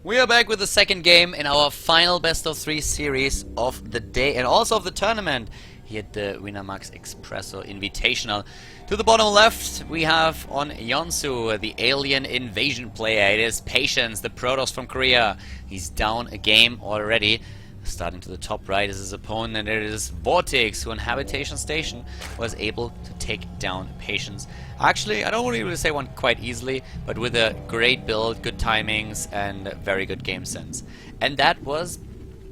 We are back with the second game in our final best of 3 series of the day and also of the tournament here at the Winamax Espresso Invitational. To the bottom left we have on Yonsu, the alien invasion player. It is Patience, the Protoss from Korea. He's down a game already. Starting to the top right is his opponent, it is Vortix, who on Habitation Station was able to take down Patience. Actually, I don't really say one quite easily, but with a great build, good timings, and very good game sense. And that was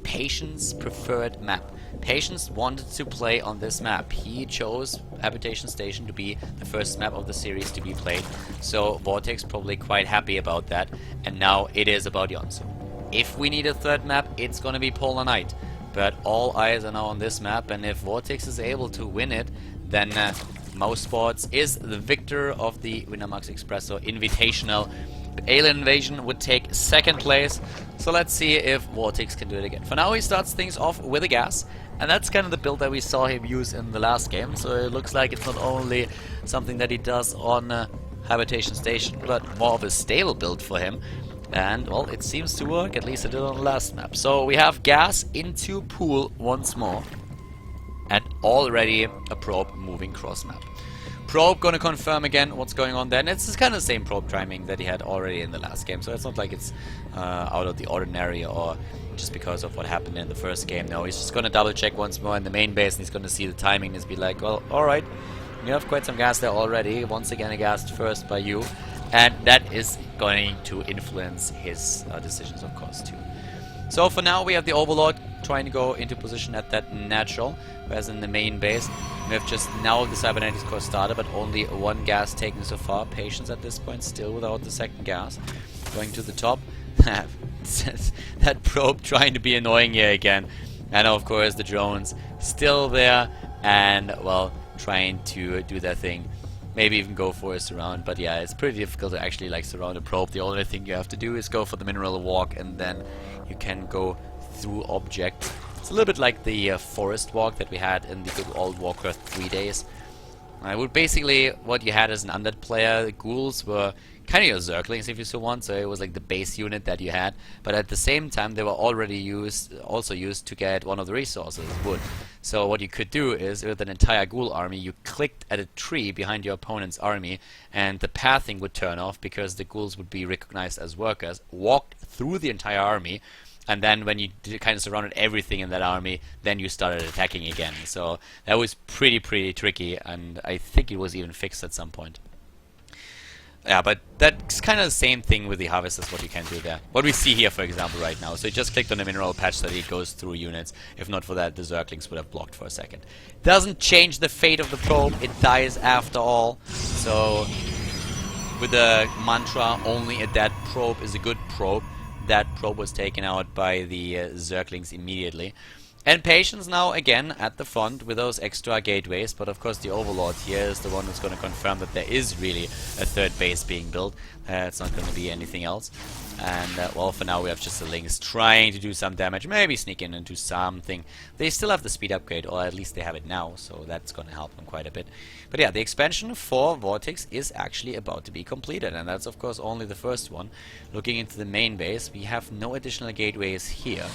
Patience's preferred map. Patience wanted to play on this map. He chose Habitation Station to be the first map of the series to be played. So Vortex probably quite happy about that. And now it is about Yonsu. If we need a third map, it's gonna be Polar Night. But all eyes are now on this map, and if Vortex is able to win it, then Mouse Sports is the victor of the Winamax Espresso Invitational. Alien Invasion would take second place, so let's see if Vortex can do it again. For now he starts things off with a gas, and that's kind of the build that we saw him use in the last game, so it looks like it's not only something that he does on Habitation Station, but more of a stable build for him. And, well, it seems to work, at least it did on the last map. So we have gas into pool once more. And already a probe moving cross map. Probe gonna confirm again what's going on there. And it's kind of the same probe timing that he had already in the last game. So it's not like it's out of the ordinary or just because of what happened in the first game. No, he's just gonna double check once more in the main base. And he's gonna see the timing and just be like, well, alright. You have quite some gas there already. Once again, a gassed first by you. And that is going to influence his decisions, of course, too. So for now, we have the Overlord trying to go into position at that natural, whereas in the main base, we have just now the Cybernetics core started, but only one gas taken so far. Patience at this point, still without the second gas. Going to the top. That probe trying to be annoying here again. And of course, the drones still there, and, well, trying to do their thing. Maybe even go for a surround, but yeah, it's pretty difficult to actually like surround a probe. The only thing you have to do is go for the mineral walk, and then you can go through objects. It's a little bit like the forest walk that we had in the good old Warcraft 3 days. Would basically, what you had as an undead player, the ghouls were kind of your zerglings if you so want, so it was like the base unit that you had, but at the same time they were already also used to get one of the resources, wood. So what you could do is, with an entire ghoul army, you clicked at a tree behind your opponent's army, and the pathing would turn off because the ghouls would be recognized as workers, walked through the entire army, and then when you kind of surrounded everything in that army, then you started attacking again. So that was pretty tricky, and I think it was even fixed at some point. Yeah, but that's kind of the same thing with the harvesters, what you can do there. What we see here, for example, right now. So you just clicked on the mineral patch that it goes through units. If not for that, the zerglings would have blocked for a second. Doesn't change the fate of the probe. It dies after all. So with the mantra, only a dead probe is a good probe. That probe was taken out by the zerglings immediately. And Patience now again at the front with those extra gateways, but of course the Overlord here is the one who's going to confirm that there is really a third base being built. It's not going to be anything else. And well, for now we have just the Lynx trying to do some damage, maybe sneak in into something. They still have the speed upgrade, or at least they have it now, so that's going to help them quite a bit. But yeah, the expansion for Vortex is actually about to be completed, and that's of course only the first one. Looking into the main base, we have no additional gateways here,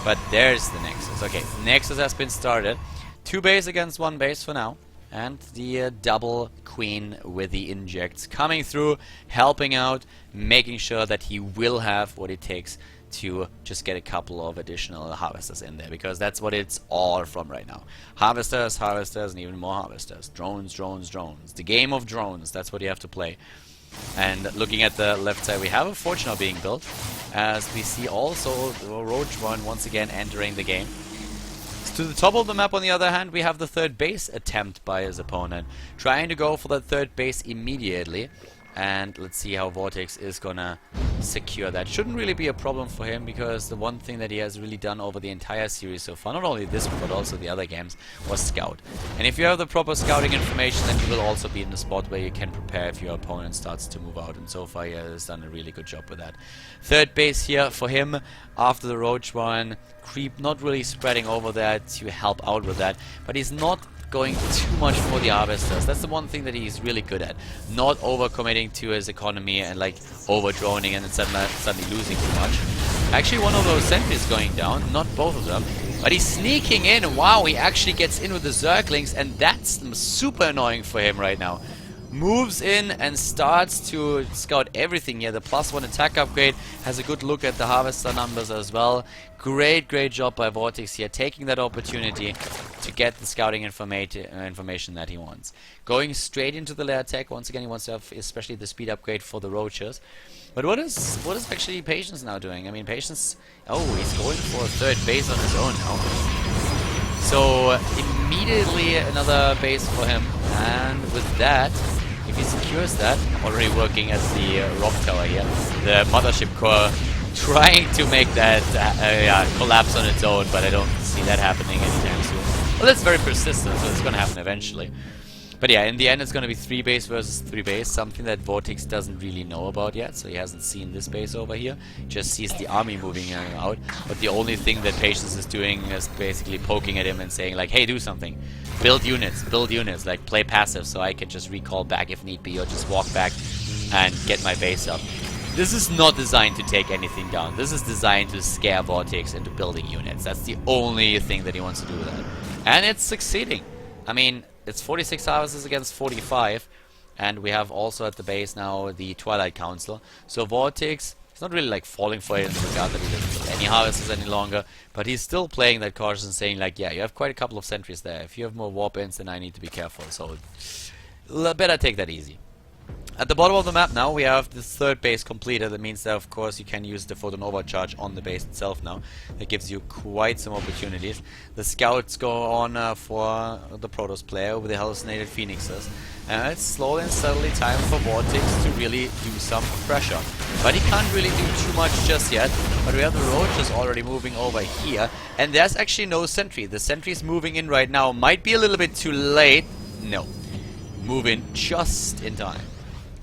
but there's the Nexus. Okay, Nexus has been started. 2 base against 1 base for now. And the double queen with the injects coming through, helping out, making sure that he will have what it takes to just get a couple of additional harvesters in there, because that's what it's all from right now. Harvesters, harvesters, and even more harvesters. Drones, drones, drones. The game of drones, that's what you have to play. And looking at the left side, we have a forge now being built, as we see also the Roach one once again entering the game. To the top of the map, on the other hand, we have the third base attempt by his opponent, trying to go for that third base immediately. And let's see how Vortex is gonna secure that. Shouldn't really be a problem for him, because the one thing that he has really done over the entire series so far, not only this one but also the other games, was scout. And if you have the proper scouting information, then you will also be in the spot where you can prepare if your opponent starts to move out. And so far he has done a really good job with that. Third base here for him after the Roach one. Creep not really spreading over that to help out with that, but he's not going too much for the harvesters. That's the one thing that he's really good at. Not overcommitting to his economy and like over droning and then suddenly losing too much. Actually, one of those sentries going down, not both of them. But he's sneaking in. Wow, he actually gets in with the Zerglings, and that's super annoying for him right now. Moves in and starts to scout everything here. The +1 attack upgrade has a good look at the Harvester numbers as well. Great job by Vortix here, taking that opportunity to get the scouting information that he wants. Going straight into the lair attack. Once again, he wants to have especially the speed upgrade for the roaches. But what is actually Patience now doing? I mean, Patience... Oh, he's going for a third base on his own now. So, immediately another base for him. And with that, if he secures that, already working as the rock tower here, the mothership core trying to make that collapse on its own, but I don't see that happening anytime soon. Well, that's very persistent, so it's going to happen eventually. But yeah, in the end it's going to be 3 base versus 3 base, something that Vortix doesn't really know about yet, so he hasn't seen this base over here. Just sees the army moving out, but the only thing that Patience is doing is basically poking at him and saying like, hey, do something. Build units, like play passive so I can just recall back if need be, or just walk back and get my base up. This is not designed to take anything down. This is designed to scare Vortix into building units. That's the only thing that he wants to do with that. And it's succeeding. I mean, it's 46 harvesters against 45, and we have also at the base now the Twilight Council. So Vortix, he's not really like falling for it in the regard that he doesn't build any harvesters any longer, but he's still playing that cautious and saying like, yeah, you have quite a couple of sentries there. If you have more warp ins, then I need to be careful. So better take that easy. At the bottom of the map now we have the third base completed. That means that of course you can use the photon overcharge on the base itself now. That gives you quite some opportunities. The scouts go on for the Protoss player with the hallucinated phoenixes. And it's slowly and steadily time for Vortix to really do some pressure. But he can't really do too much just yet. But we have the roaches already moving over here. And there's actually no sentry. The sentry's moving in right now. Might be a little bit too late. No. Move in just in time.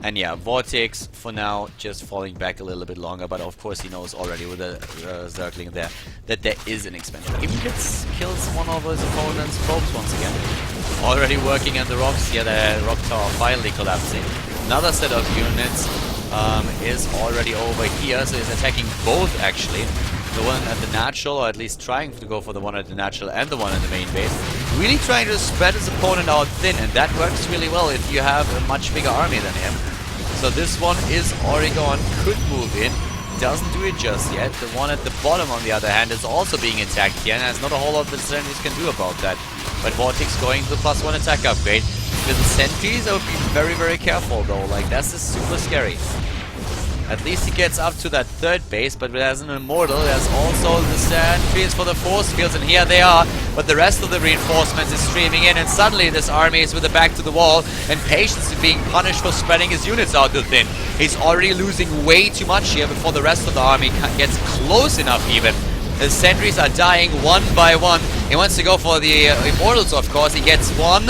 And yeah, Vortix for now just falling back a little bit longer, but of course he knows already with the Zergling there that there is an expansion. Even kills one of his opponent's probes once again. Already working on the rocks here, the rock tower finally collapsing. Another set of units is already over here, so he's attacking both actually. The one at the natural, or at least trying to go for the one at the natural and the one in the main base. Really trying to spread his opponent out thin, and that works really well if you have a much bigger army than him. So this one is Oregon, could move in, doesn't do it just yet. The one at the bottom, on the other hand, is also being attacked here, and there's not a whole lot that sentries can do about that. But Vortix going to the +1 attack upgrade. With the sentries, I would be very careful though, like that's just super scary. At least he gets up to that third base, but as an immortal, there's also the sentries for the force fields, and here they are. But the rest of the reinforcements is streaming in, and suddenly this army is with the back to the wall, and Patience is being punished for spreading his units out too thin. He's already losing way too much here before the rest of the army gets close enough even. The sentries are dying one by one. He wants to go for the immortals, of course. He gets one.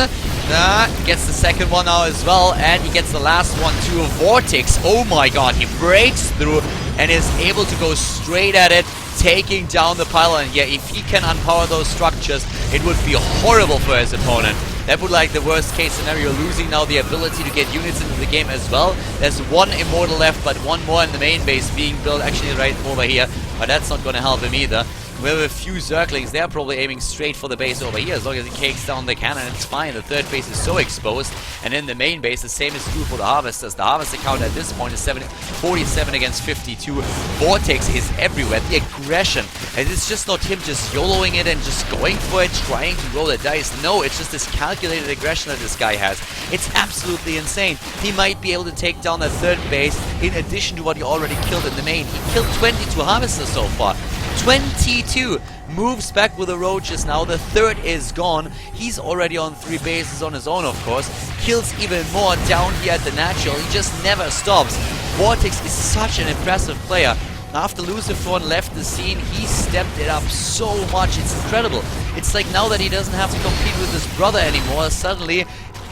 Gets the second one now as well, and he gets the last one too. Vortix, oh my god, he breaks through and is able to go straight at it, taking down the pylon. Yeah, if he can unpower those structures, it would be horrible for his opponent. That would like the worst case scenario, losing now the ability to get units into the game as well. There's one immortal left, but one more in the main base being built actually right over here, but that's not going to help him either. We have a few Zerglings, they're probably aiming straight for the base over here. As long as he cakes down the cannon, it's fine. The third base is so exposed. And in the main base, the same is true for the Harvesters. The Harvester count at this point is 47 against 52. Vortex is everywhere. The aggression. And it's just not him just YOLOing it and just going for it, trying to roll the dice. No, it's just this calculated aggression that this guy has. It's absolutely insane. He might be able to take down that third base in addition to what he already killed in the main. He killed 22 Harvesters so far. 22 moves back with the roaches now. The third is gone. He's already on 3 bases on his own, of course. Kills even more down here at the natural. He just never stops. Vortex is such an impressive player. After Lucifer left the scene, he stepped it up so much. It's incredible. It's like now that he doesn't have to compete with his brother anymore, suddenly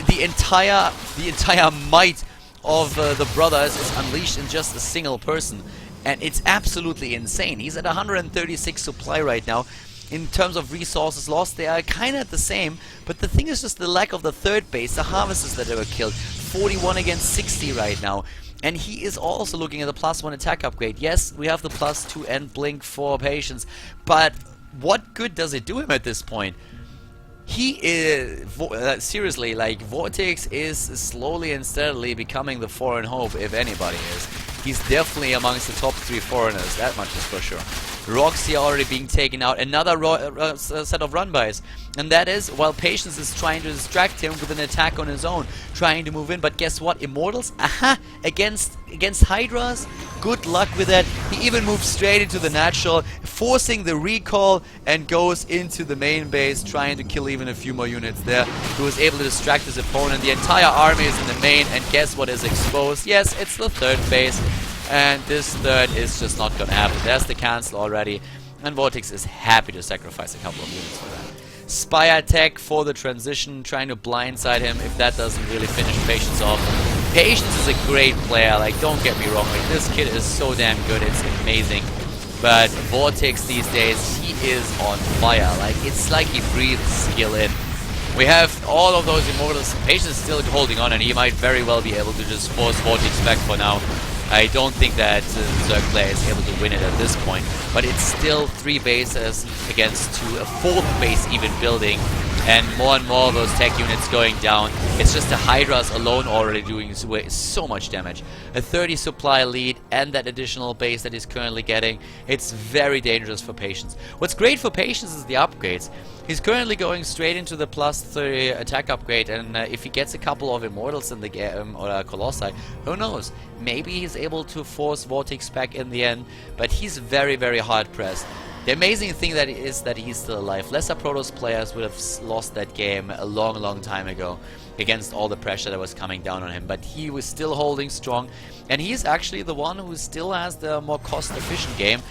the entire might of the brothers is unleashed in just a single person. And it's absolutely insane. He's at 136 supply right now. In terms of resources lost, they are kind of the same. But the thing is just the lack of the third base, the harvesters that were killed. 41 against 60 right now. And he is also looking at the +1 attack upgrade. Yes, we have the +2 and blink for patience, but what good does it do him at this point? He is, seriously, like, Vortex is slowly and steadily becoming the foreign hope, if anybody is. He's definitely amongst the top 3 foreigners, that much is for sure. Roxy already being taken out, another set of run-bys. And that is, while Patience is trying to distract him with an attack on his own, trying to move in, but guess what? Immortals? Aha! Against Hydras? Good luck with that. He even moves straight into the natural, forcing the recall, and goes into the main base, trying to kill even a few more units there. He was able to distract his opponent. The entire army is in the main, and guess what is exposed? Yes, it's the third base. And this third is just not gonna happen. There's the cancel already, and Vortex is happy to sacrifice a couple of units for that. Spy attack for the transition, trying to blindside him if that doesn't really finish Patience off. Patience is a great player, like, don't get me wrong, like, this kid is so damn good, it's amazing. But Vortex these days, he is on fire. Like, it's like he breathes skill in. We have all of those immortals. Patience is still holding on, and he might very well be able to just force Vortex back for now. I don't think that Zerg player is able to win it at this point, but it's still 3 bases against 2, a 4th base even building, and more of those tech units going down. It's just the Hydras alone already doing so much damage. A 30 supply lead and that additional base that he's currently getting. It's very dangerous for Patience. What's great for Patience is the upgrades. He's currently going straight into the +30 attack upgrade, and if he gets a couple of Immortals in the game, or Colossi, who knows? Maybe he's able to force Vortex back in the end, but he's very, very hard pressed. The amazing thing that is that he's still alive. Lesser Protoss players would have lost that game a long time ago against all the pressure that was coming down on him, but he was still holding strong, and he's actually the one who still has the more cost-efficient game,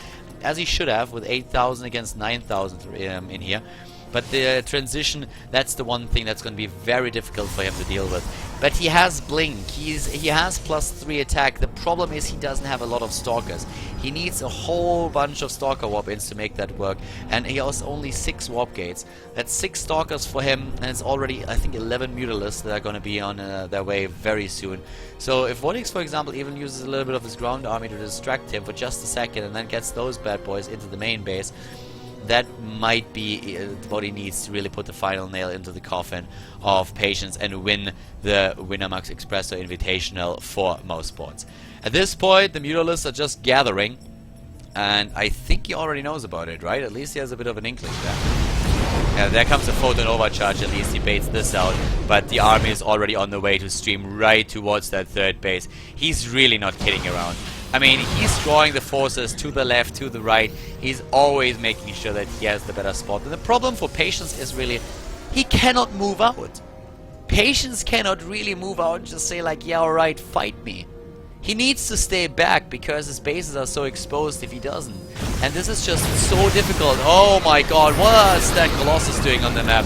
as he should have, with 8,000 against 9,000 in here. But the transition, that's the one thing that's going to be very difficult for him to deal with. But he has Blink, he has +3 attack. The problem is he doesn't have a lot of Stalkers. He needs a whole bunch of Stalker warp-ins to make that work. And he has only 6 warp gates. That's 6 Stalkers for him, and it's already, I think, 11 Mutalisks that are going to be on their way very soon. So if Vortex, for example, even uses a little bit of his ground army to distract him for just a second, and then gets those bad boys into the main base, that might be what he needs to really put the final nail into the coffin of Patience and win the Winamax Expresso Invitational for most boards. At this point, the Mutalisks are just gathering, and I think he already knows about it, right? At least he has a bit of an inkling there. Yeah, there comes a Photon Overcharge, at least he baits this out, but the army is already on the way to stream right towards that third base. He's really not kidding around. I mean, he's drawing the forces to the left, to the right. He's always making sure that he has the better spot. And the problem for Patience is really, he cannot move out. Patience cannot really move out and just say like, yeah, alright, fight me. He needs to stay back because his bases are so exposed if he doesn't. And this is just so difficult. Oh my god, what is that Colossus doing on the map?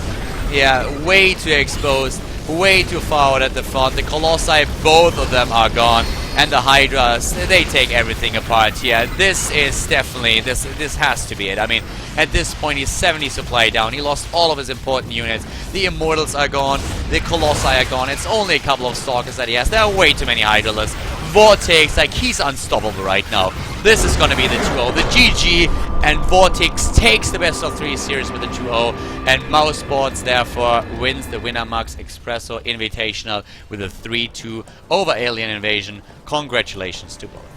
Yeah, way too exposed, way too far out at the front. The Colossi, both of them are gone. And the Hydras, they take everything apart. Yeah, this is definitely, this has to be it. I mean, at this point he's 70 supply down. He lost all of his important units. The Immortals are gone. The Colossi are gone. It's only a couple of Stalkers that he has. There are way too many Hydralisks. Vortex, like, he's unstoppable right now. This is gonna be the 2-0. The GG, and Vortex takes the best of 3 series with the 2-0, and Mouseboards therefore wins the Winamax Expresso Invitational with a 3-2 over Alien Invasion. Congratulations to both.